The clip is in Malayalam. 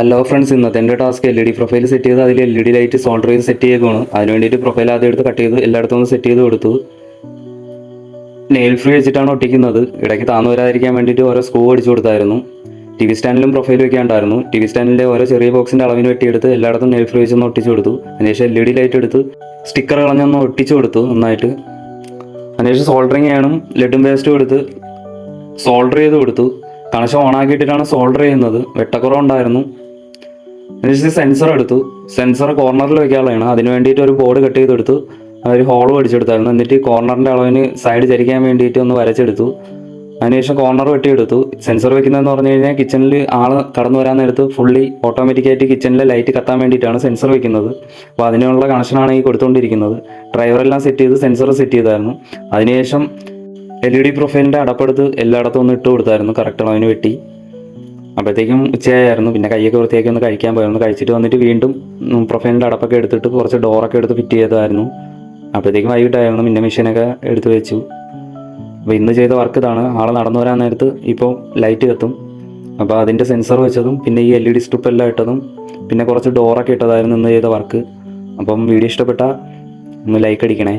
ഹലോ ഫ്രണ്ട്സ്, ഇന്നത്തെ എൻ്റെ ടാസ്ക് LED പ്രൊഫൈൽ സെറ്റ് ചെയ്ത് അതിൽ LED ലൈറ്റ് സോൾഡർ ചെയ്ത് സെറ്റ് ചെയ്യുകയാണ്. അതിന് വേണ്ടിയിട്ട് പ്രൊഫൈൽ ആദ്യം എടുത്ത് കട്ട് ചെയ്ത് എല്ലായിടത്തും ഒന്ന് സെറ്റ് ചെയ്ത് കൊടുത്തു. നെയിൽ ഫ്രീ വെച്ചിട്ടാണ് ഒട്ടിക്കുന്നത്. ഇടയ്ക്ക് താന്നു വരാതിരിക്കാൻ വേണ്ടിയിട്ട് ഓരോ സ്ക്രൂ അടിച്ചു കൊടുത്തായിരുന്നു. TV സ്റ്റാൻഡിലും പ്രൊഫൈൽ വെക്കാണ്ടായിരുന്നു. TV സ്റ്റാൻഡിൻ്റെ ഓരോ ചെറിയ ബോക്സിൻ്റെ അളവിന് വെട്ടിയെടുത്ത് എല്ലായിടത്തും നെയിൽ ഫ്രീ വെച്ചൊന്ന് ഒട്ടിച്ചു കൊടുത്തു. അതിനുശേഷം LED ലൈറ്റ് എടുത്ത് സ്റ്റിക്കർ കളഞ്ഞൊന്ന് ഒട്ടിച്ചു കൊടുത്തു നന്നായിട്ട്. അതിനുശേഷം സോൾഡറിങ് ചെയ്യണം. ലെഡും പേസ്റ്റും എടുത്ത് സോൾഡർ ചെയ്ത് കൊടുത്തു. കണക്ഷൻ ഓണാക്കിയിട്ടാണ് സോൾഡർ ചെയ്യുന്നത്. വെട്ടക്കുറവുണ്ടായിരുന്നു. അതിനുശേഷം സെൻസർ എടുത്തു. സെൻസർ കോർണറിൽ വെക്കാനുള്ളതാണ്. അതിന് വേണ്ടിയിട്ട് ഒരു ബോർഡ് കട്ട് ചെയ്തെടുത്തു. അതൊരു ഹോൾ അടിച്ചെടുത്തായിരുന്നു. എന്നിട്ട് കോർണറിൻ്റെ അളവിന് സൈഡ് ചരിക്കാൻ വേണ്ടിയിട്ട് ഒന്ന് വരച്ചെടുത്തു. അതിനുശേഷം കോർണർ വെട്ടിയെടുത്തു. സെൻസർ വെക്കുന്നതെന്ന് പറഞ്ഞു കഴിഞ്ഞാൽ കിച്ചണിൽ ആൾ കടന്നു വരാൻ നേരത്ത് ഫുള്ളി ഓട്ടോമാറ്റിക്കായിട്ട് കിച്ചണിലെ ലൈറ്റ് കത്താൻ വേണ്ടിയിട്ടാണ് സെൻസർ വെക്കുന്നത്. അപ്പോൾ അതിനുള്ള കണക്ഷനാണ് ഈ കൊടുത്തുകൊണ്ടിരിക്കുന്നത്. ഡ്രൈവറെല്ലാം സെറ്റ് ചെയ്ത് സെൻസർ സെറ്റ് ചെയ്തായിരുന്നു. അതിനുശേഷം LED പ്രൊഫൈലിൻ്റെ അടപ്പെടുത്ത് എല്ലായിടത്തും ഒന്ന് ഇട്ട് കൊടുത്തായിരുന്നു. കറക്റ്റ് അളവിന് വെട്ടി. അപ്പോഴത്തേക്കും ഉച്ചയായിരുന്നു. പിന്നെ കൈയൊക്കെ വൃത്തിയാക്കി ഒന്ന് കഴിക്കാൻ പോയിരുന്നു. കഴിച്ചിട്ട് വന്നിട്ട് വീണ്ടും പ്രൊഫൈലിൻ്റെ അടപ്പൊക്കെ എടുത്തിട്ട് കുറച്ച് ഡോറൊക്കെ എടുത്ത് ഫിറ്റ് ചെയ്തായിരുന്നു. അപ്പോഴത്തേക്കും വൈകിട്ടായിരുന്നു. പിന്നെ മെഷീനൊക്കെ എടുത്ത് വെച്ചു. അപ്പോൾ ഇന്ന് ചെയ്ത വർക്ക് ഇതാണ്. ആൾ നടന്നു വരാൻ നേരത്ത് ഇപ്പോൾ ലൈറ്റ് കത്തും. അപ്പോൾ അതിൻ്റെ സെൻസർ വെച്ചതും പിന്നെ ഈ LED സ്ട്രിപ്പ് എല്ലാം ഇട്ടതും പിന്നെ കുറച്ച് ഡോറൊക്കെ ഇട്ടതായിരുന്നു ഇന്ന് ചെയ്ത വർക്ക്. അപ്പം വീഡിയോ ഇഷ്ടപ്പെട്ടാൽ ഒന്ന് ലൈക്ക് അടിക്കണേ.